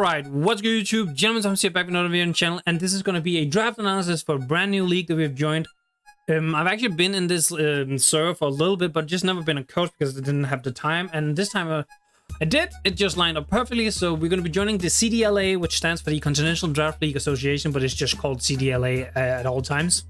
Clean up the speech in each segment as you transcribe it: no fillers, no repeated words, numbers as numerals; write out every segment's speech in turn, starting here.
Alright, what's good YouTube? Gentlemen, I'm here back with another video on the channel, and this is going to be a draft analysis for a brand new league that we've joined. I've actually been in this server for a little bit, but just never been a coach because I didn't have the time, and this time I did. It just lined up perfectly, so we're going to be joining the CDLA, which stands for the Continental Draft League Association, but it's just called CDLA at all times.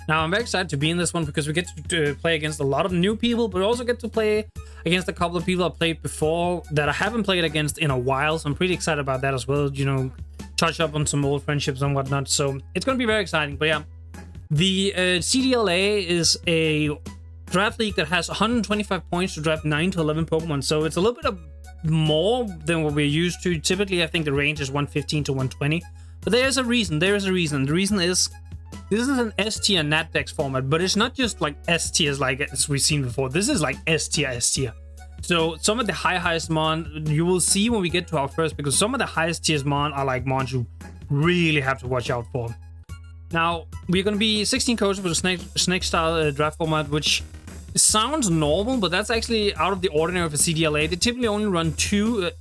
Now, I'm very excited to be in this one because we get to play against a lot of new people, but we also get to play against a couple of people I played before that I haven't played against in a while, so I'm pretty excited about that as well, you know, touch up on some old friendships and whatnot, so it's going to be very exciting. But yeah, the CDLA is a draft league that has 125 points to draft 9 to 11 Pokemon, so it's a little bit of more than what we're used to. Typically, I think the range is 115 to 120, but there is a reason. The reason is this is an S tier Nat Dex format, but it's not just like S tiers like as we've seen before. This is like S tier. So some of the highest mon you will see when we get to our first, because some of the highest tiers mon are like mons you really have to watch out for. Now, we're going to be 16 coaches for the snake style draft format, which sounds normal, but that's actually out of the ordinary for CDLA. They typically only run two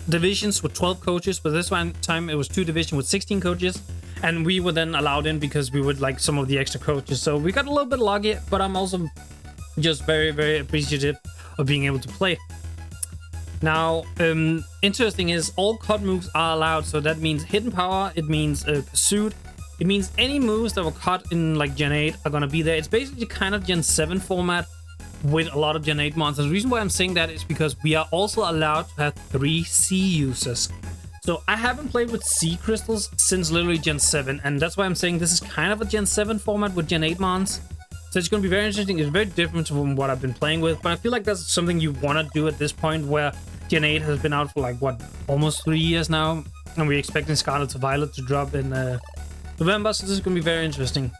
divisions with 12 coaches, but this one time it was 2 divisions with 16 coaches. And we were then allowed in because we would like some of the extra coaches. So we got a little bit lucky, but I'm also just very, very appreciative of being able to play. Now, interesting is all cut moves are allowed. So that means hidden power, it means pursuit, it means any moves that were cut in like Gen 8 are going to be there. It's basically kind of Gen 7 format with a lot of Gen 8 monsters. The reason why I'm saying that is because we are also allowed to have 3 C users. So I haven't played with sea crystals since literally Gen 7, and that's why I'm saying this is kind of a Gen 7 format with Gen 8 mons. So it's going to be very interesting. It's very different from what I've been playing with, but I feel like that's something you want to do at this point where Gen 8 has been out for like, what, almost 3 years now, and we're expecting Scarlet&Violet to drop in November, so this is going to be very interesting.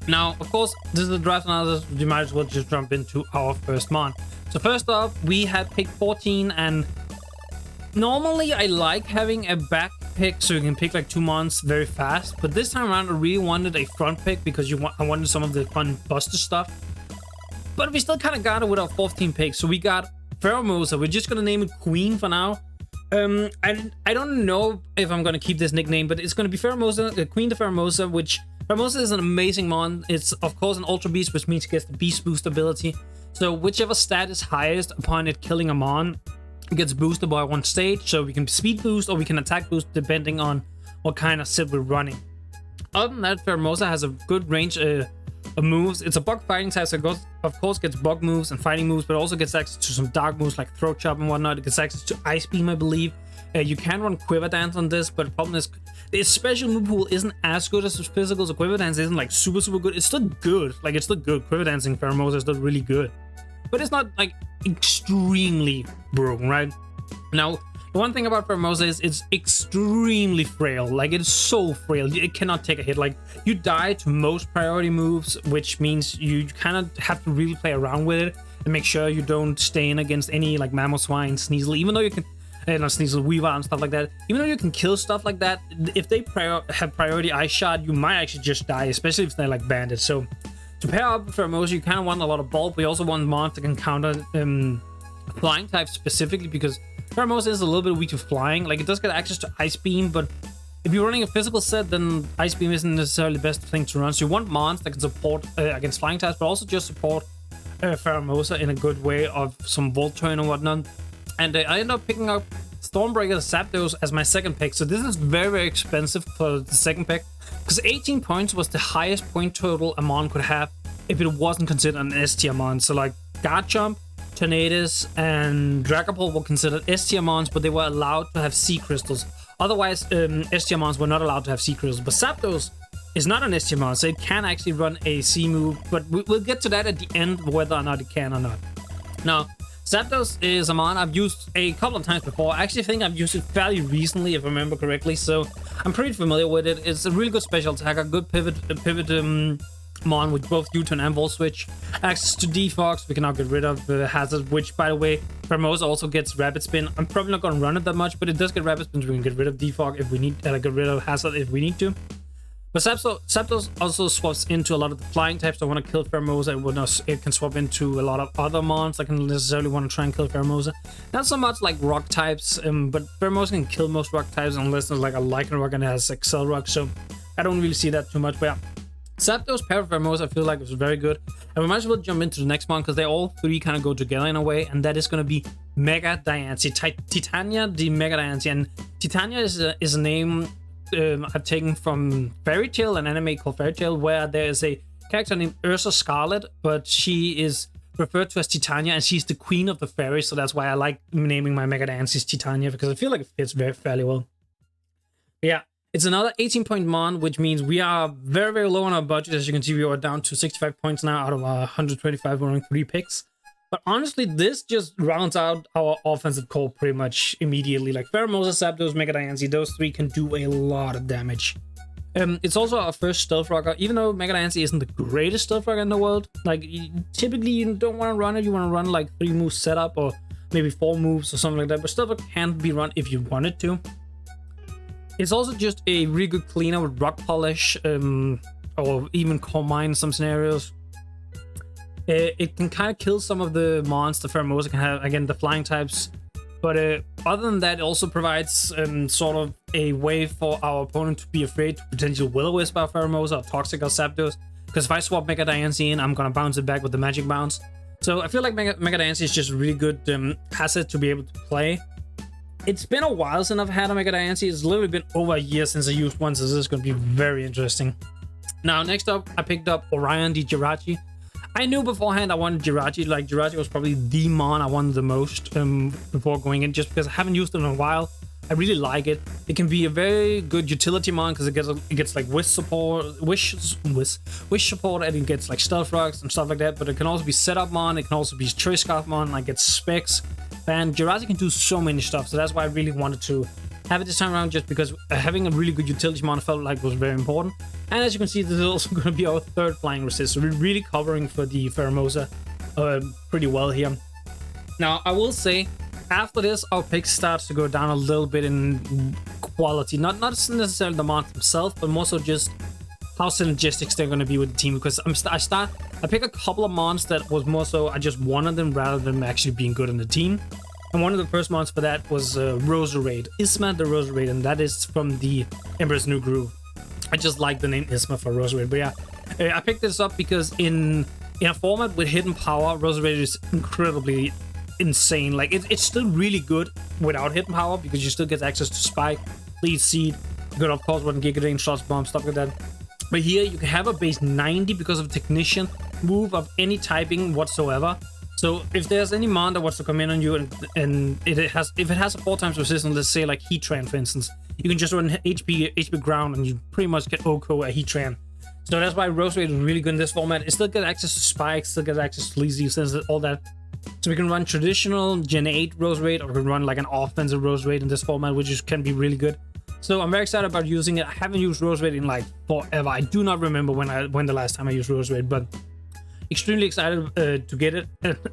Now, of course, this is the draft analysis. We might as well just jump into our first mon. So first up, we had pick 14, and normally, I like having a back pick so you can pick like 2 mons very fast, but this time around I really wanted a front pick because I wanted some of the fun buster stuff. But we still kind of got it with our 14th pick, so we got Pheromosa. We're just gonna name it Queen for now. I don't know if I'm gonna keep this nickname, but it's gonna be Pheromosa, Queen to Pheromosa, which Pheromosa is an amazing mon. It's of course an Ultra Beast, which means it gets the Beast Boost ability. So whichever stat is highest upon it killing a mon, it gets boosted by 1 stage, so we can speed boost or we can attack boost depending on what kind of set we're running. Other than that, Pheromosa has a good range of moves. It's a bug fighting type, so it of course gets bug moves and fighting moves, but also gets access to some dark moves like Throat Chop and whatnot. It gets access to Ice Beam, I believe. You can run Quiver Dance on this, but the problem is the special move pool isn't as good as the physical, so Quiver Dance isn't like super good. It's still good. Like, it's still good. Quiver Dancing Pheromosa is still really good, but it's not like extremely broken, right? Now, the one thing about Pheromosa is it's extremely frail. Like, it's so frail, it cannot take a hit. Like, you die to most priority moves, which means you kind of have to really play around with it and make sure you don't stain against any like Mamoswine, Sneasel, even though you can not Sneasel, Weaver and stuff like that. Even though you can kill stuff like that, if they have priority Ice Shot, you might actually just die, especially if they're like bandits. So to pair up with Pheromosa, you kind of want a lot of bulk, but you also want mons that can counter flying types specifically, because Pheromosa is a little bit weak to flying. Like, it does get access to Ice Beam, but if you're running a physical set, then Ice Beam isn't necessarily the best thing to run. So you want mons that can support against flying types, but also just support Pheromosa in a good way of some Volt Turn and whatnot. And I ended up picking up Stormbreaker Zapdos as my second pick. So this is very, very expensive for the second pick, because 18 points was the highest point total a mon could have if it wasn't considered an S tier mon. So like Garchomp, Tornadus, and Dragapult were considered S tier mons, but they were allowed to have sea crystals. Otherwise, S tier mons were not allowed to have sea crystals. But Zapdos is not an S tier mon, so it can actually run a sea move, but we'll get to that at the end, whether or not it can or not. Now, Zapdos is a mon I've used a couple of times before. I actually think I've used it fairly recently, if I remember correctly, so I'm pretty familiar with it. It's a really good special attack, a good pivot mon with both U-turn and Volt Switch. Access to Defox, we can now get rid of Hazard, which, by the way, Pheromosa also gets Rapid Spin. I'm probably not going to run it that much, but it does get Rapid Spin, so we can get rid of Defog if we need, get rid of Hazard if we need to. But Zapdos also swaps into a lot of the flying types. So I want to kill Pheromosa. It can swap into a lot of other mons that can necessarily want to try and kill Pheromosa. Not so much like rock types, but Pheromosa can kill most rock types unless there's like a Lycanroc and it has Excel Rock. So I don't really see that too much. But yeah, Zapdos paired with Pheromosa, I feel like it was very good. And we might as well jump into the next one because they all three kind of go together in a way. And that is going to be Mega Diancie. Titania, the Mega Diancie. And Titania is a name I've taken from Fairy Tail, an anime called Fairy Tail, where there is a character named Ursa Scarlet, but she is referred to as Titania, and she's the queen of the fairies, so that's why I like naming my Mega Diancies Titania, because I feel like it fits fairly well. But yeah, it's another 18-point mon, which means we are very, very low on our budget. As you can see, we are down to 65 points now out of our 125 running 3 picks. But honestly, this just rounds out our offensive core pretty much immediately. Like Pheromosa, Zapdos, Mega Diancie, those three can do a lot of damage. It's also our first Stealth Rocker, even though Mega Diancie isn't the greatest Stealth Rocker in the world. Like, typically you don't want to run it, you want to run like 3 moves setup or maybe 4 moves or something like that. But Stealth Rocker can be run if you wanted to. It's also just a really good cleaner with Rock Polish or even Core Mine in some scenarios. It can kind of kill some of the mons the Pheromosa can have, again, the flying types. But other than that, it also provides sort of a way for our opponent to be afraid to potentially Will-O-Wisp our Pheromosa or Toxic or Zapdos. Because if I swap Mega Diancie in, I'm going to bounce it back with the Magic Bounce. So I feel like Mega Diancie is just a really good asset to be able to play. It's been a while since I've had a Mega Diancie. It's literally been over a year since I used one, so this is going to be very interesting. Now, next up, I picked up Orion the Jirachi. I knew beforehand I wanted Jirachi. Like, Jirachi was probably the mon I wanted the most before going in, just because I haven't used it in a while. I really like it. It can be a very good utility mon because it gets like wish support, wish support, and it gets like stealth rocks and stuff like that. But it can also be setup mon. It can also be choice scarf mon, like it's specs. And Jirachi can do so many stuff, so that's why I really wanted to have it this time around, just because having a really good utility mon felt like was very important. And as you can see, this is also going to be our third flying resist, so we're really covering for the Pheromosa pretty well here. Now, I will say, after this, our pick starts to go down a little bit in quality. Not necessarily the mon themselves, but more so just how synergistic they're going to be with the team. Because I pick a couple of mons that was more so I just wanted them rather than actually being good in the team. And one of the first mons for that was Roserade, Isma the Roserade, and that is from the Emperor's New Groove. I just like the name Isma for Roserade. But yeah, I picked this up because in a format with hidden power, Roserade is incredibly insane. Like, it's still really good without hidden power because you still get access to Spike, Lead Seed. You could, of course, run Giga Drain, Shots Bomb, stuff like that. But here you can have a base 90 because of Technician move of any typing whatsoever. So if there's any mon that wants to come in on you and if it has a 4x resistance, let's say like Heatran, for instance, you can just run HP ground and you pretty much get OHKO a Heatran. So that's why Roserade is really good in this format. It still gets access to Spikes, still gets access to Lazy Sense, all that. So we can run traditional Gen 8 Roserade, or we can run like an offensive Roserade in this format, which can be really good. So I'm very excited about using it. I haven't used Roserade in like forever. I do not remember when the last time I used Roserade, but extremely excited to get it.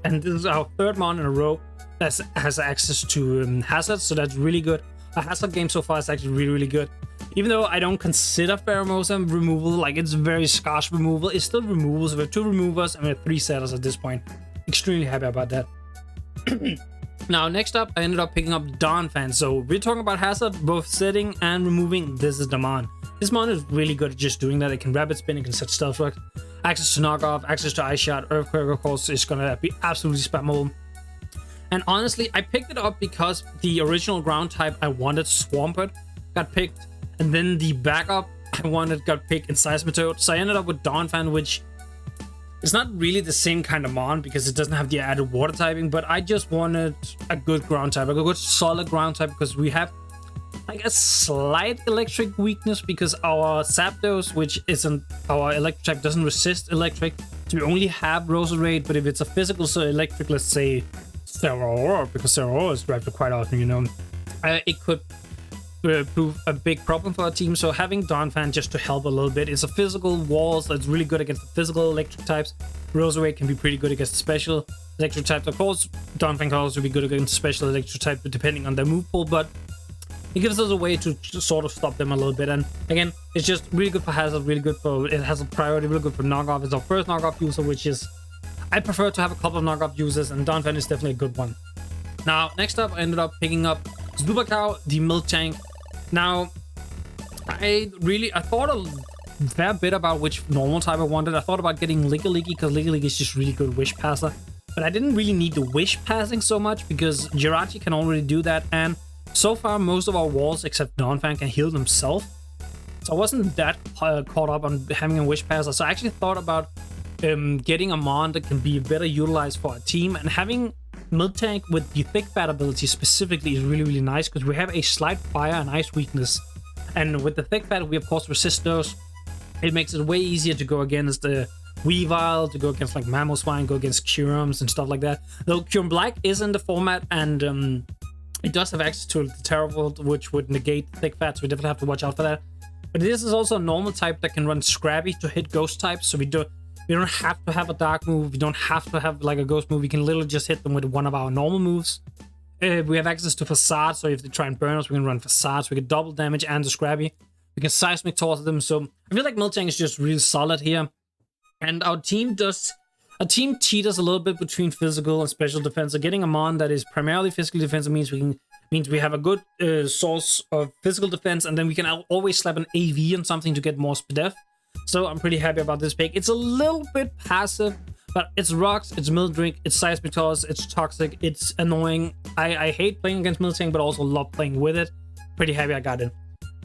And this is our third mon in a row that has access to hazards, so that's really good. Our hazard game so far is actually really, really good. Even though I don't consider Pheromosa removal, like it's very scarce removal, it's still removal. So we have 2 removers and we have 3 setters at this point. Extremely happy about that. Now, next up, I ended up picking up Donphan. So we're talking about hazard, both setting and removing. This is the mon. This mon is really good at just doing that. It can rapid spin, it can set stealth rock, access to knockoff, access to ice shot, earthquake, of course, is gonna be absolutely spammable. And honestly, I picked it up because the original ground type I wanted, Swampert, got picked, and then the backup I wanted got picked in Seismitoad. So I ended up with Donphan, which is not really the same kind of mon because it doesn't have the added water typing, but I just wanted a good ground type, a good solid ground type, because we have like a slight electric weakness because our Zapdos, which isn't our electric type, doesn't resist electric. So we only have Roserade, but if it's a physical, so electric, let's say Zeraora, because Zeraora is drafted quite often, you know, it could prove a big problem for our team. So having Donphan just to help a little bit. It's a physical wall, so it's really good against the physical electric types. Roserade can be pretty good against the special electric types. Of course, Donphan can also be good against special electric type depending on their move pool, but it gives us a way to sort of stop them a little bit. And again, it's just really good for hazard, really good for, it has a priority, really good for knockoff. It's our first knockoff user, which is, I prefer to have a couple of knockoff users, and Donphan is definitely a good one. Now, next up, I ended up picking up Zubacow, the Milk Tank. Now, I thought a fair bit about which normal type I wanted. I thought about getting Licky because Licky is just really good Wish Passer. But I didn't really need the Wish Passing so much because Jirachi can already do that. And so far, most of our walls, except Donphan, can heal themselves. So I wasn't that caught up on having a Wish Passer. So I actually thought about getting a Mon that can be better utilized for a team. And having Milk Tank with the Thick Fat ability specifically is really, really nice because we have a slight fire and ice weakness. And with the Thick Fat, we of course resist those. It makes it way easier to go against the Weavile, to go against like Mamoswine, go against Curums and stuff like that. Though Curum Black is in the format, and it does have access to the Terravolt, which would negate Thick Fat, so we definitely have to watch out for that. But this is also a normal type that can run Scrabby to hit Ghost types, so we don't have to have a Dark move, we don't have to have like a Ghost move, we can literally just hit them with one of our normal moves. We have access to Facade, so if they try and burn us, we can run Facade, so we get double damage and the Scrabby. We can Seismic Toss them, so I feel like Milk Tank is just really solid here. And our team teeters a little bit between physical and special defense. So getting a Mon that is primarily physical defense means we have a good source of physical defense, and then we can always slap an AV on something to get more SPDF. So I'm pretty happy about this pick. It's a little bit passive, but it's Rocks, it's Milk Drink, it's Seismic Toss, it's Toxic, it's annoying. I hate playing against Milk Tank, but also love playing with it. Pretty happy I got it.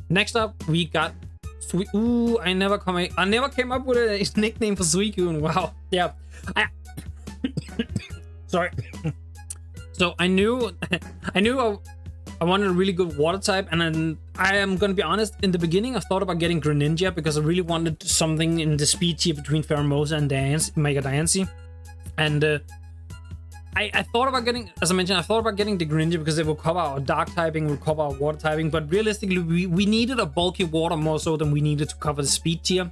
Next up, we got Sweet. Ooh, I never came up with a nickname for Suicune. Wow. Yeah. Sorry. So I knew I wanted a really good water type, and then I am gonna be honest. In the beginning, I thought about getting Greninja because I really wanted something in the speed tier between Pheromosa and Mega Diancie, and I thought about getting, as I mentioned, I thought about getting the Greninja because it will cover our dark typing, will cover our water typing, but realistically, we needed a bulky water more so than we needed to cover the speed tier.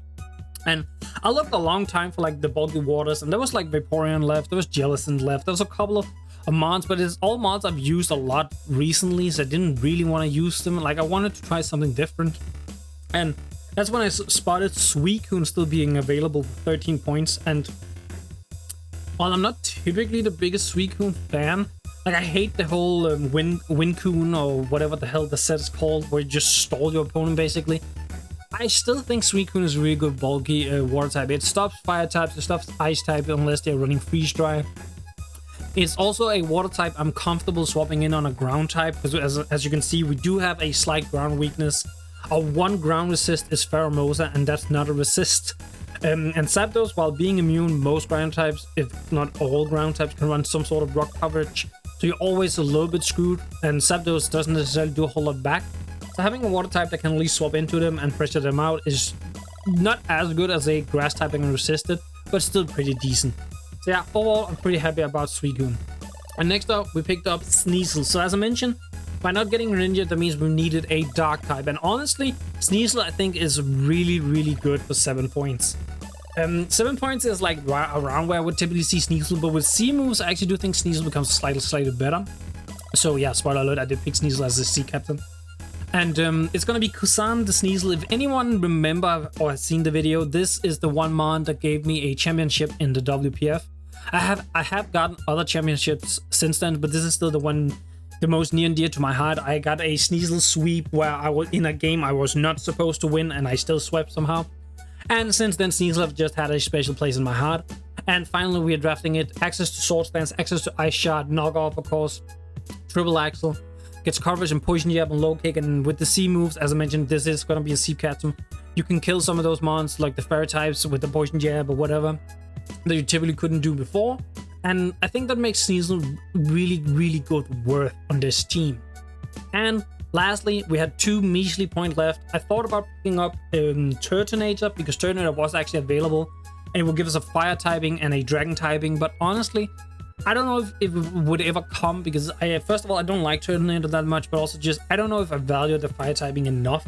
And I looked a long time for like the bulky waters, and there was like Vaporeon left, there was Jellicent left, there was a couple of mods, but it's all mods I've used a lot recently, so I didn't really want to use them. Like I wanted to try something different. And that's when I spotted Suicune still being available for 13 points, and while I'm not typically the biggest Suicune fan, like I hate the whole Wincoon or whatever the hell the set is called, where you just stall your opponent basically. I still think Suicune is a really good bulky water type. It stops fire types, it stops ice type unless they're running freeze dry. It's also a water type I'm comfortable swapping in on a ground type, because as you can see, we do have a slight ground weakness. Our one ground resist is Pheromosa, and that's not a resist. And Zapdos, while being immune, most ground types, if not all ground types, can run some sort of rock coverage. So you're always a little bit screwed, and Zapdos doesn't necessarily do a whole lot back. So having a water type that can at least swap into them and pressure them out is not as good as a grass type and resisted, but still pretty decent. So yeah, overall, I'm pretty happy about Suicune. And next up, we picked up Sneasel. So as I mentioned, by not getting Greninja, that means we needed a dark type. And honestly, Sneasel I think is really, really good for 7 points. 7 points is like around where I would typically see Sneasel, but with C moves, I actually do think Sneasel becomes slightly better. So yeah, spoiler alert, I did pick Sneasel as the C captain. And it's gonna be Kusan the Sneasel. If anyone remember or has seen the video, this is the one Mon that gave me a championship in the WPF. I have gotten other championships since then, but this is still the one, the most near and dear to my heart. I got a Sneasel sweep where I was in a game I was not supposed to win, and I still swept somehow. And since then, Sneasel have just had a special place in my heart. And finally, we are drafting it. Access to Sword Stance, access to Ice Shot, Knockoff, of course, Triple Axle, gets coverage and Poison Jab and Low Kick. And with the C moves, as I mentioned, this is going to be a C captain. You can kill some of those mons, like the Fairy types, with the Poison Jab or whatever, that you typically couldn't do before. And I think that makes Sneasel really, really good worth on this team. And lastly, we had 2 measly points left. I thought about picking up Turtonator because Turtonator was actually available, and it will give us a fire typing and a dragon typing. But honestly, I don't know if it would ever come, because first of all, I don't like Turtonator that much, but also just I don't know if I value the fire typing enough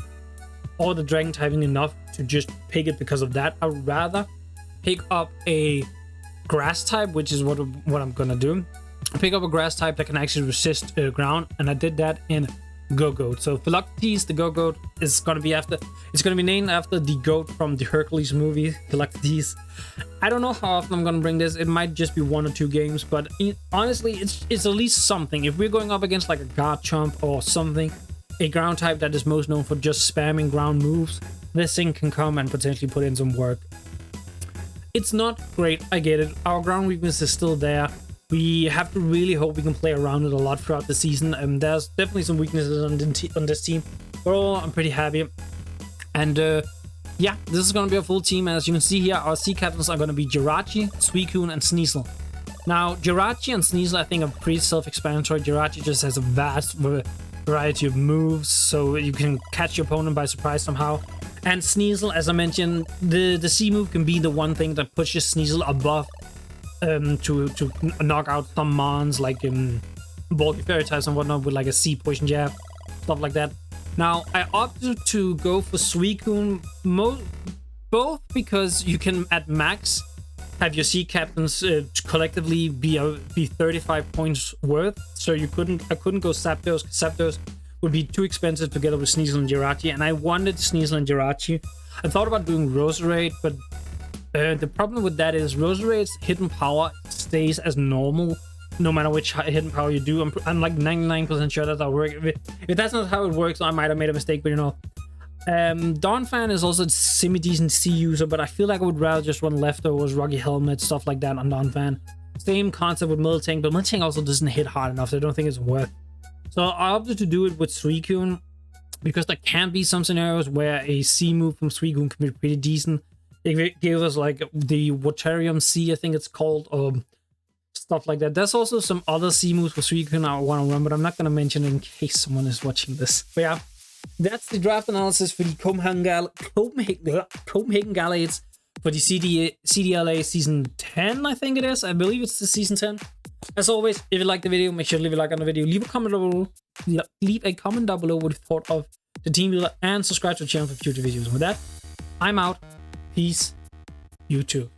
or the dragon typing enough to just pick it because of that. I'd rather pick up a grass type, which is what I'm gonna do. Pick up a grass type that can actually resist ground, and I did that in Go-Goat. So Philoctetes, the Go-Goat, is gonna be after. It's gonna be named after the goat from the Hercules movie, Philoctetes. I don't know how often I'm gonna bring this. It might just be 1 or 2 games, but honestly, it's at least something. If we're going up against like a Garchomp or something, a ground type that is most known for just spamming ground moves, this thing can come and potentially put in some work. It's not great, I get it. Our ground weakness is still there. We have to really hope we can play around it a lot throughout the season. There's definitely some weaknesses on this team. Overall, I'm pretty happy. And yeah, this is going to be a full team. As you can see here, our C captains are going to be Jirachi, Suicune, and Sneasel. Now, Jirachi and Sneasel, I think, are pretty self-explanatory. Jirachi just has a vast variety of moves, so you can catch your opponent by surprise somehow. And Sneasel, as I mentioned, the C move can be the one thing that pushes Sneasel above to knock out some mons like bulky fairy types and whatnot with like a C poison jab, stuff like that. Now I opted to go for Suicune both because you can at max have your C captains collectively be 35 points worth, so I couldn't go Zapdos because Zapdos would be too expensive together with Sneasel and Jirachi, and I wanted Sneasel and Jirachi. I thought about doing Roserade, but the problem with that is Roserade's hidden power stays as normal no matter which hidden power you do. I'm like 99% sure that'll work. If that's not how it works, I might have made a mistake, but you know. Donphan is also a semi-decent C user, but I feel like I would rather just run leftovers, Rocky Helmet, stuff like that on Donphan. Same concept with Miltank, but Miltank also doesn't hit hard enough, so I don't think it's worth. So I opted to do it with Suicune because there can be some scenarios where a C move from Suicune can be pretty decent. It gave us like the Waterium C, I think it's called, or stuff like that. There's also some other C moves for Suicune I want to run, but I'm not going to mention it in case someone is watching this. But yeah, that's the draft analysis for the Copenhagen Galates for the CDLA Season 10, I think it is. I believe it's the Season 10. As always, if you like the video, make sure to leave a like on the video. Leave a comment down below what you thought of the team builder, and subscribe to the channel for future videos. And with that, I'm out. Peace. You too.